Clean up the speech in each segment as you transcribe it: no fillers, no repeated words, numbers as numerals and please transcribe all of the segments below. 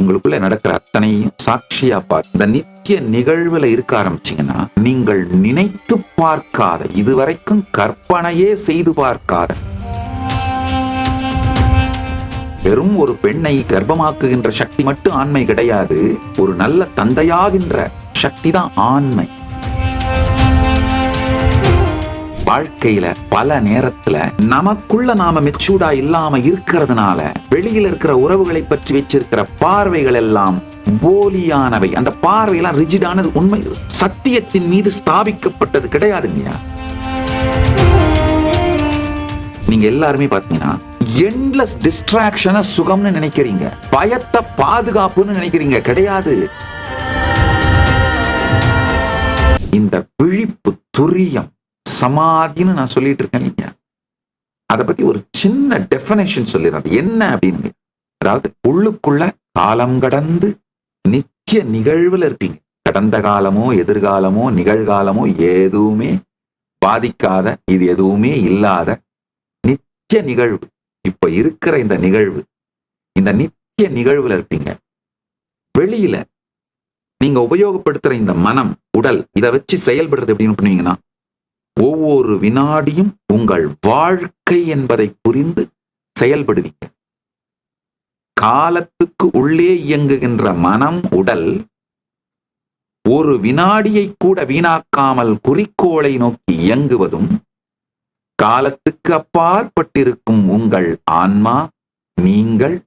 உங்களுக்குள்ள நடக்கிற அத்தனையும் சாட்சியா பார்த்து இந்த நித்திய நிகழ்வுல இருக்க ஆரம்பிச்சீங்கன்னா, நீங்கள் நினைத்து பார்க்காத, இதுவரைக்கும் கற்பனையே செய்து பார்க்காத, வெறும் ஒரு பெண்ணை கர்ப்பமாக்குகின்ற சக்தி மட்டும் ஆண்மை கிடையாது. ஒரு நல்ல தந்தையாகின்ற சக்தி தான் ஆண்மை. வாழ்க்கையில பல நேரத்துல நமக்குள்ள நாம மெச்சூர்டா இல்லாம இருக்கிறதுனால வெளியில இருக்கிற உறவுகளை பற்றி வச்சிருக்கிற பார்வைகள் எல்லாம் போலியானவை. அந்த பார்வையெல்லாம் ரிஜிடானது, உண்மை சத்தியத்தின் மீது ஸ்தாபிக்கப்பட்டது கிடையாதுங்கய்யா. நீங்க எல்லாருமே பாத்தீங்கன்னா எண்ட்லெஸ் டிஸ்ட்ராக்ஷனை சுகம்னு நினைக்கிறீங்க, பயத்தை பாதுகாப்புன்னு நினைக்கிறீங்க. கிடையாது. இந்த விழிப்பு துரியம் சமாதின்னு நான் சொல்லிட்டு இருக்கேன். நீங்க அதை பத்தி ஒரு சின்ன டெஃபினேஷன் சொல்லிடுறது என்ன அப்படின்னு. அதாவது உள்ளுக்குள்ள காலம் கடந்து நித்திய நிகழ்வுல இருப்பீங்க. கடந்த காலமோ எதிர்காலமோ நிகழ்காலமோ எதுவுமே பாதிக்காத, இது எதுவுமே இல்லாத நித்திய நிகழ்வு. இப்ப இருக்கிற இந்த நிகழ்வு, இந்த நித்திய நிகழ்வுல இருப்பீங்க. வெளியில நீங்க உபயோகப்படுத்துற இந்த மனம், உடல், இதை வச்சு செயல்படுறது எப்படின்னு பண்ணுவீங்கன்னா, ஒவ்வொரு வினாடியும் உங்கள் வாழ்க்கை என்பதை புரிந்து செயல்படுவீங்க. காலத்துக்கு உள்ளே இயங்குகின்ற மனம், உடல் ஒரு வினாடியை கூட வீணாக்காமல் குறிக்கோளை நோக்கி இயங்குவதும், காலத்துக்கு அப்பாற்பட்டிருக்கும் உங்கள் ஆன்மா, நீங்கள்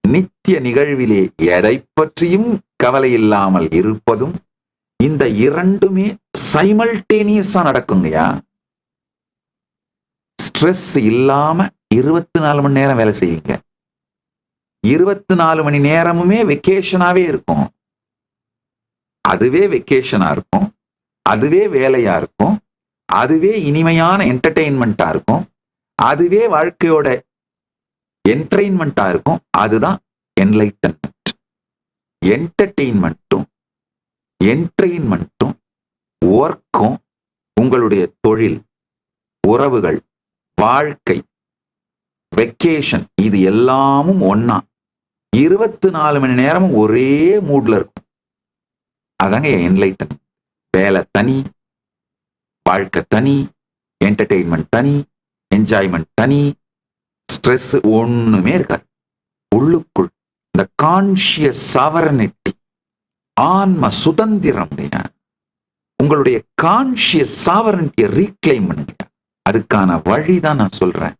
நித்திய நிகழ்விலே எதை பற்றியும் கவலை இல்லாமல் இருப்பதும், இந்த இரண்டுமே சைமல்டேனியஸா நடக்குங்கய்யா. ஸ்ட்ரெஸ் இல்லாம 24 மணி நேரம் வேலை செய்வீங்க. 24 மணி நேரமுமே வெக்கேஷனாவே இருக்கும். அதுவே வெக்கேஷனா இருக்கும், அதுவே வேலையா இருக்கும், அதுவே இனிமையான என்டர்டெயின்மெண்டா இருக்கும், அதுவே வாழ்க்கையோட என்டர்டெயின்மெண்டா இருக்கும். அதுதான் என்லைட்டன்மெண்ட். என்டர்டெயின்மெண்ட்டும் என்டர்டெயின்மெண்ட்டும் ஒர்க்கும், உங்களுடைய தொழில், உறவுகள், வாழ்க்கை, வெக்கேஷன், இது எல்லாமும் ஒன்னா 24 மணி நேரமும் ஒரே மூட்ல இருக்கும். அதாங்க என்லைட்டன். வேலை தனி, வாழ்க்கை தனி, என்டர்டெயின்மெண்ட் தனி, என்ஜாய்மெண்ட் தனி, ஸ்ட்ரெஸ் ஒண்ணுமே இருக்காது. உள்ளுக்குள் இந்த கான்ஷியஸ் சாவரனிட்டி, ஆன்ம சுதந்திரம், உங்களுடைய கான்ஷியஸ் சாவரனிட்டியை ரீக்ளைம் பண்ணுங்க. அதுக்கான வழிதான் நான் சொல்றேன்.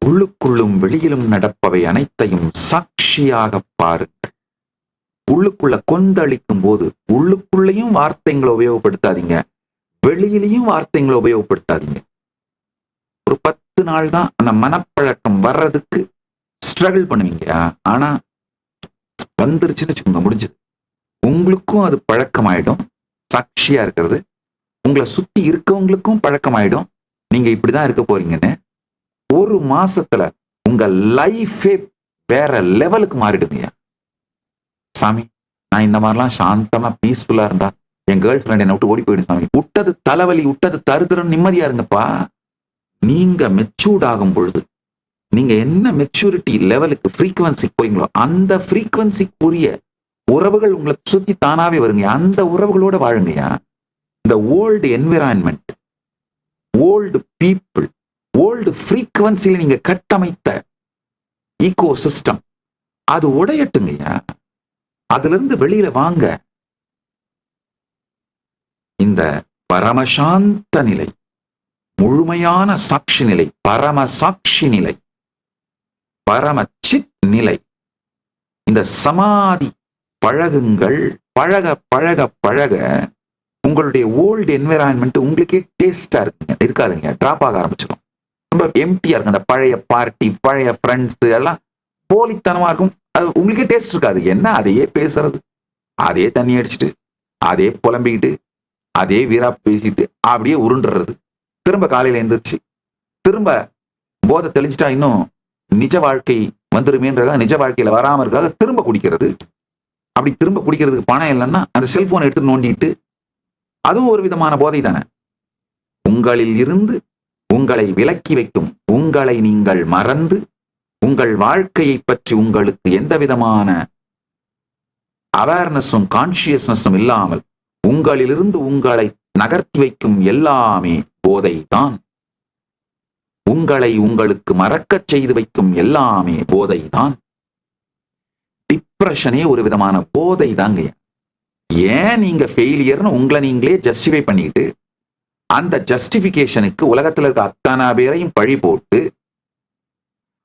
உள்ளுக்குள்ளும் வெளியிலும் நடப்பவை அனைத்தையும் சாட்சியாக பாருங்கள். உள்ளுக்குள்ள கொந்தளிக்கும் போது உள்ளுக்குள்ளேயும் வார்த்தைகளை உபயோகப்படுத்தாதீங்க, வெளியிலையும் வார்த்தைகளை உபயோகப்படுத்தாதீங்க. ஒரு 10 நாள் தான் அந்த மனப்பழக்கம் வர்றதுக்கு ஸ்ட்ரகிள் பண்ணுவீங்க. ஆனா வந்துருச்சுன்னு வச்சுக்கோங்க, முடிஞ்சது. உங்களுக்கும் அது பழக்கமாயிடும். சாட்சியா இருக்கிறது உங்களை சுத்தி இருக்கவங்களுக்கும் பழக்கமாயிடும். நீங்க இப்படிதான் இருக்க போறீங்கன்னு. ஒரு மாசத்துல உங்க லைஃபே வேற லெவலுக்கு மாறிடுங்க. சாமி, நான் இந்த மாதிரிலாம் சாந்தமா பீஸ்ஃபுல்லா இருந்தா என் கேர்ள் ஃபிரெண்ட் என்னை விட்டு ஓடி போயிடும் சாமி. விட்டது தலைவலி, விட்டது தருதரம், நிம்மதியா இருங்கப்பா. நீங்க மெச்சூர்ட் ஆகும் பொழுது, நீங்க என்ன மெச்சூரிட்டி லெவலுக்கு ஃப்ரீக்வன்சிக்கு போறீங்களோ அந்த ஃப்ரீக்வன்சிக்குரிய உறவுகள் உங்களை சுத்தி தானாவே வருங்க. அந்த உறவுகளோட வாழுங்கயா. இந்த old environment, old people, old ஃப்ரீக்வன்சியில நீங்க கட்டமைத்த ஈகோ சிஸ்டம் அது உடையட்டுங்கய்யா. அதுல இருந்து வெளியில வாங்க. இந்த பரமசாந்த நிலை, முழுமையான சாட்சி நிலை, பரம சாட்சி நிலை, பரம சித் நிலை, இந்த சமாதி பழகுங்கள். பழக பழக பழக உங்களுடைய ஓல்டு என்விரான்மெண்ட் உங்களுக்கே டேஸ்டா இருக்காதுங்க. டிராப் ஆக ஆரம்பிச்சிடும். ரொம்ப எம்டியா இருக்கும். அந்த பழைய பார்ட்டி, பழைய ஃப்ரெண்ட்ஸ் எல்லாம் போலித்தனமா இருக்கும். அது உங்களுக்கே டேஸ்ட் இருக்காது. என்ன அதையே பேசுறது, அதே தண்ணி அடிச்சுட்டு, அதே புலம்பிக்கிட்டு, அதே வீரா பேசிட்டு அப்படியே உருண்டுறது. திரும்ப காலையில எழுந்திரிச்சு திரும்ப போதை தெளிஞ்சிட்டா இன்னும் நிஜ வாழ்க்கை வந்துருமேன்றதா, நிஜ வாழ்க்கையில வராம இருக்காது திரும்ப குடிக்கிறது. அப்படி திரும்ப குடிக்கிறதுக்கு பணம் இல்லைன்னா அந்த செல்போனை எடுத்து நோண்டிட்டு, அதுவும் ஒரு விதமான போதை தானே. உங்களில் இருந்து உங்களை விலக்கி வைக்கும், உங்களை நீங்கள் மறந்து உங்கள் வாழ்க்கையை பற்றி உங்களுக்கு எந்த விதமான அவேர்னஸும் கான்சியஸ்னஸும் இல்லாமல் உங்களிலிருந்து உங்களை நகர்த்தி வைக்கும் எல்லாமே போதைதான். உங்களை உங்களுக்கு மறக்கச் செய்து வைக்கும் எல்லாமே போதைதான். டிப்ரெஷனே ஒரு விதமான போதை தாங்க. ஏன் நீங்க ஃபெயிலியர்னு உங்களை நீங்களே ஜஸ்டிஃபை பண்ணிட்டு அந்த ஜஸ்டிபிகேஷனுக்கு உலகத்துல இருக்க அத்தனை பேரையும் பழி போட்டு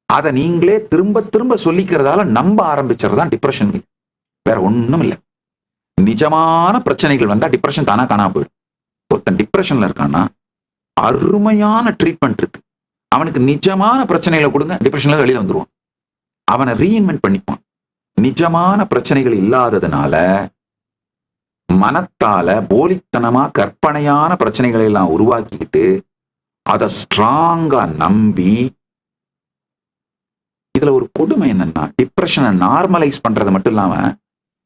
அதை நீங்களே திரும்ப திரும்ப சொல்லிக்கிறதால நம்ப ஆரம்பிச்சதுதான் டிப்ரெஷன். வேற ஒண்ணும் இல்லை. நிஜமான பிரச்சனைகள் வந்தா டிப்ரெஷன் தானா காணாம போயிடும். ஒருத்தன் டிப்ரெஷன்ல இருக்கான்னா அருமையான ட்ரீட்மெண்ட் இருக்கு. அவனுக்கு நிஜமான பிரச்சனைகளை கொடுங்க, டிப்ரெஷன்ல வெளியில வந்துருவான். அவனை ரீஇன்வென்ட் பண்ணிப்பான். நிஜமான பிரச்சனைகள் இல்லாததுனால மனத்தால போலித்தனமா கற்பனையான பிரச்சனைகளை எல்லாம் உருவாக்கிக்கிட்டு அதை ஸ்ட்ராங்கா நம்பி, இதுல ஒரு கொடுமை என்னன்னா டிப்ரெஷனை நார்மலைஸ் பண்றது மட்டும் இல்லாம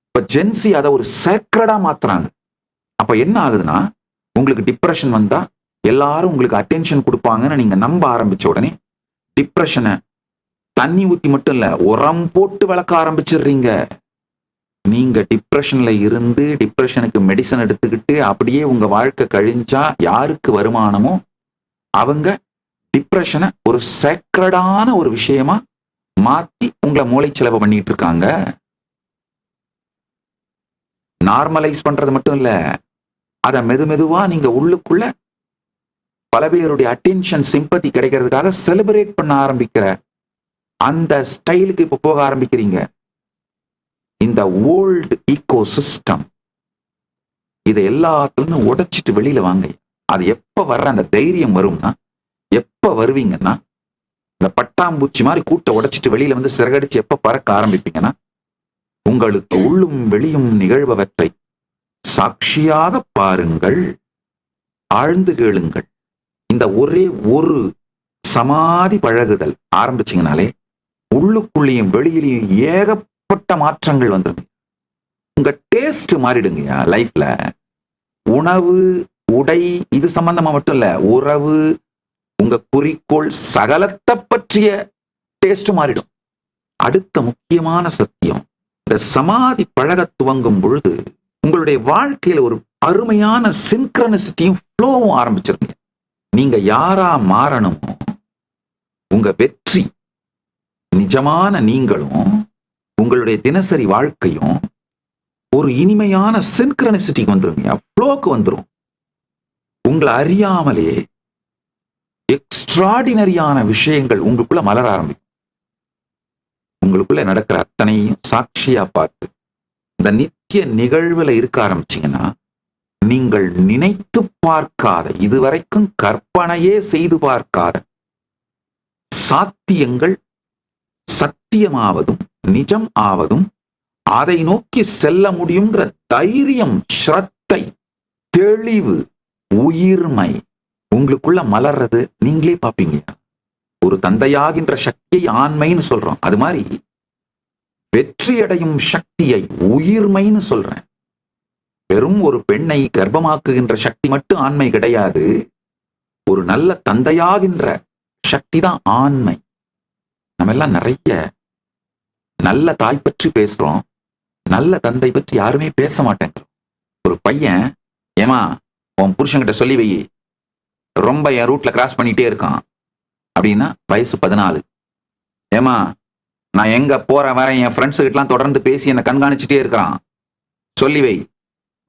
இப்ப ஜென்சி அதை ஒரு சேக்ரடா மாத்துறாங்க. அப்ப என்ன ஆகுதுன்னா, உங்களுக்கு டிப்ரெஷன் வந்தா எல்லாரும் உங்களுக்கு அட்டென்ஷன் கொடுப்பாங்கன்னு நீங்க நம்ப ஆரம்பிச்ச உடனே டிப்ரெஷனை தண்ணி ஊத்தி மட்டும் இல்ல, உரம் போட்டு வளர்க்க ஆரம்பிச்சிடுறீங்க. நீங்க டிப்ரெஷன்ல இருந்து டிப்ரெஷனுக்கு மெடிசன் எடுத்துக்கிட்டு அப்படியே உங்க வாழ்க்கை கழிஞ்சா யாருக்கு வருமானமோ அவங்க டிப்ரெஷனை ஒரு சேக்ரடான ஒரு விஷயமா மாத்தி உங்களை மூளை செலவு பண்ணிட்டு இருக்காங்க. நார்மலைஸ் பண்றது மட்டும் இல்ல, அதை மெதுவா நீங்க உள்ளுக்குள்ள பல பேருடைய அட்டென்ஷன் சிம்பத்தி கிடைக்கிறதுக்காக செலிப்ரேட் பண்ண ஆரம்பிக்கிற அந்த ஸ்டைலுக்கு இப்ப போக ஆரம்பிக்கிறீங்க. இந்த ஓல்டு ஈகோ சிஸ்டம் இதை எல்லாத்துலயும் உடைச்சிட்டு வெளியில வாங்க. அது எப்ப வர்ற அந்த தைரியம் வரும்னா, எப்ப வருவீங்கன்னா, இந்த பட்டாம்பூச்சி மாதிரி கூட்ட உடைச்சிட்டு வெளியில வந்து சிறகடிச்சு எப்ப பறக்க ஆரம்பிப்பீங்கன்னா, உங்களுக்கு உள்ளும் வெளியும் நிகழ்பவற்றை சாட்சியாக பாருங்கள், ஆழ்ந்து கேளுங்கள். இந்த ஒரே ஒரு சமாதி பழகுதல் ஆரம்பிச்சீங்கனாலே உள்ளுக்குள்ளேயும் வெளியிலையும் ஏகப்பட்ட மாற்றங்கள் வந்துருங்க. உங்க டேஸ்ட் மாறிடுங்கயா லைஃப்ல. உணவு, உடை, இது சம்பந்தமா மட்டும் இல்ல, உறவு, உங்க குறிக்கோள், சகலத்தை பற்றிய டேஸ்ட் மாறிடும். அடுத்த முக்கியமான சத்தியம், இந்த சமாதி பழக துவங்கும் பொழுது உங்களுடைய வாழ்க்கையில ஒரு அருமையான சின்க்ரனிசிட்டியும் ஃப்ளோவும் ஆரம்பிச்சிருங்க. நீங்க யாரா மாறணுமோ, உங்க வெற்றி, நிஜமான நீங்களும் உங்களுடைய தினசரி வாழ்க்கையும் ஒரு இனிமையான சின்க்ரனிசிட்டிக்கு வந்துருங்க, ஃப்ளோக்கு வந்துரும். உங்களை அறியாமலே எக்ஸ்ட்ராடினரியான விஷயங்கள் உங்களுக்குள்ள மலர ஆரம்பிக்கும். உங்களுக்குள்ள நடக்கிற அத்தனையும் சாட்சியா பார்த்து இந்த நித்திய நிகழ்வுல இருக்க ஆரம்பிச்சீங்கன்னா, நீங்கள் நினைத்து பார்க்காத, இதுவரைக்கும் கற்பனையே செய்து பார்க்காத சாத்தியங்கள் சத்தியமாவதும் நிஜம் ஆவதும், அதை நோக்கி செல்ல முடியுங்கிற தைரியம், ஸ்ரத்தை, தெளிவு, உயிர்மை உங்களுக்குள்ள மலர்றது நீங்களே பார்ப்பீங்க. ஒரு தந்தையாகின்ற சக்தியை ஆண்மைன்னு சொல்றோம். அது மாதிரி வெற்றியடையும் சக்தியை உயிர்மைன்னு சொல்றேன். வெறும் ஒரு பெண்ணை கர்ப்பமாக்குகின்ற சக்தி மட்டும் ஆண்மை கிடையாது. ஒரு நல்ல தந்தையாகின்ற சக்தி தான் ஆண்மை. நம்ம எல்லாம் நிறைய நல்ல தாய் பற்றி பேசுறோம், நல்ல தந்தை பற்றி யாருமே பேச மாட்டேங்க. ஒரு பையன், ஏமா உன் புருஷன்கிட்ட சொல்லி வை, ரொம்ப என் ரூட்ல கிராஸ் பண்ணிட்டே இருக்கான் அப்படின்னா வயசு 14. ஏமா நான் எங்க போற வர என் ஃப்ரெண்ட்ஸு கிட்டலாம் தொடர்ந்து பேசி என்னை கண்காணிச்சுட்டே இருக்கிறான், சொல்லி வை,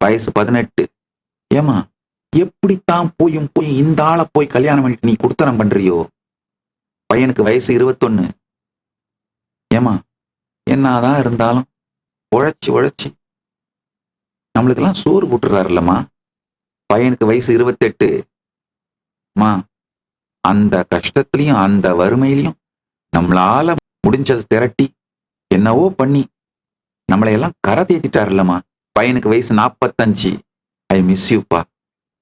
வயசு 18. ஏமா எப்படித்தான் போய் இந்த ஆளை போய் கல்யாணம் பண்ணிட்டு நீ குடுத்தனம் பண்றியோ, பையனுக்கு வயசு 21. ஏமா என்னதான் இருந்தாலும் உழைச்சி நம்மளுக்கெல்லாம் சோறு போட்டுறாரு இல்லம்மா, பையனுக்கு வயசு 28. மா அந்த கஷ்டத்திலையும் அந்த வறுமையிலையும் நம்மளால முடிஞ்சதை திரட்டி என்னவோ பண்ணி நம்மளையெல்லாம் கரை தேத்திட்டாரு இல்லம்மா, பையனுக்கு வயசு 45. ஐ மிஸ் யூப்பா,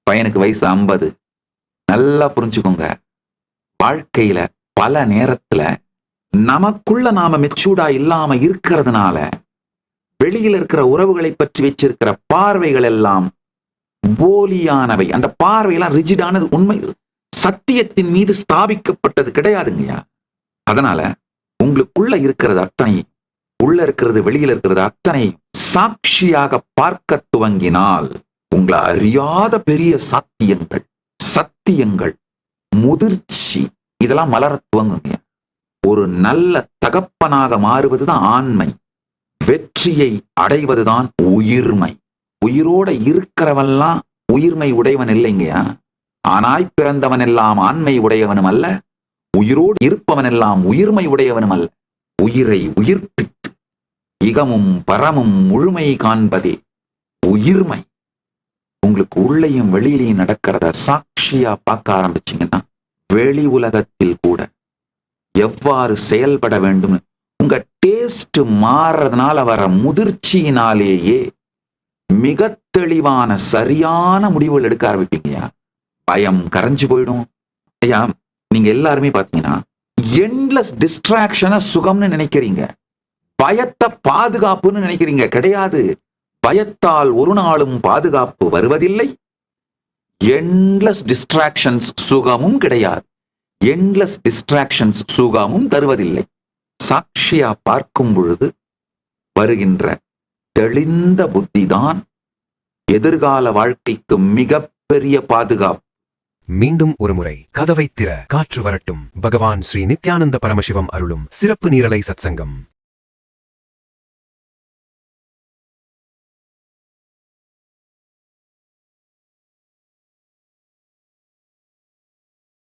பையனுக்கு வயசு 50. நல்லா புரிஞ்சுக்கோங்க, வாழ்க்கையில பல நேரத்துல நமக்குள்ள நாம மெச்சூர்டா இல்லாம இருக்கிறதுனால வெளியில இருக்கிற உறவுகளை பற்றி வச்சிருக்கிற பார்வைகள் எல்லாம் போலியானவை. அந்த பார்வையெல்லாம் ரிஜிடானது, உண்மை சத்தியத்தின் மீது ஸ்தாபிக்கப்பட்டது கிடையாதுங்கய்யா. அதனால உங்களுக்குள்ள இருக்கிறது அத்தனை, உள்ள இருக்கிறது வெளியில இருக்கிறது அத்தனை சாட்சியாக பார்க்க துவங்கினால் உங்களை அறியாத பெரிய சத்தியங்கள், முதிர்ச்சி இதெல்லாம் மலர துவங்குங்க. ஒரு நல்ல தகப்பனாக மாறுவதுதான் ஆண்மை, வெற்றியை அடைவதுதான் உயிர்மை. உயிரோட இருக்கிறவெல்லாம் உயிர்மை உடையவன் இல்லைங்கயா. ஆனாய் பிறந்தவன் எல்லாம் ஆண்மை உடையவனும் அல்ல, உயிரோடு இருப்பவன் எல்லாம் உயிர்மை உடையவனும் அல்ல. உயிரை உயிர்ப்பித்து இகமும் பரமும் முழுமை காண்பதே உயிர்மை. உங்களுக்கு உள்ளேயும் வெளியிலையும் நடக்கிறத சாட்சியா பார்க்க ஆரம்பிச்சீங்கன்னா வெளி உலகத்தில் கூட எவ்வாறு செயல்பட வேண்டும் உங்க டேஸ்ட் மாறுறதுனால வர முதிர்ச்சியினாலேயே மிக தெளிவான சரியான முடிவுகள் எடுக்க ஆரம்பிப்பீங்கயா. பயம் கரைஞ்சு போயிடும். ஐயா, நீங்க எல்லாருமே பாத்தீங்கன்னா எண்ட்லெஸ் டிஸ்ட்ராக்ஷனை சுகம்னு நினைக்கிறீங்க, பயத்தை பாதுகாப்புன்னு நினைக்கிறீங்க. கிடையாது. பயத்தால் ஒரு நாளும் பாதுகாப்பு வருவதில்லை. எண்ட்லெஸ் டிஸ்ட்ராக்ஷன்ஸ் சுகமும் கிடையாது. எண்ட்லெஸ் டிஸ்ட்ராக்ஷன்ஸ் சுகமும் தருவதில்லை. சாட்சியா பார்க்கும் பொழுது வருகின்ற தெளிந்த புத்திதான் எதிர்கால வாழ்க்கைக்கு மிகப்பெரிய பாதுகாப்பு. மீண்டும் ஒருமுறை கதவை திற, காற்று வரட்டும். பகவான் ஸ்ரீ நித்யானந்த பரமசிவம் அருளும் சிறப்பு நீரலை சத்சங்கம்.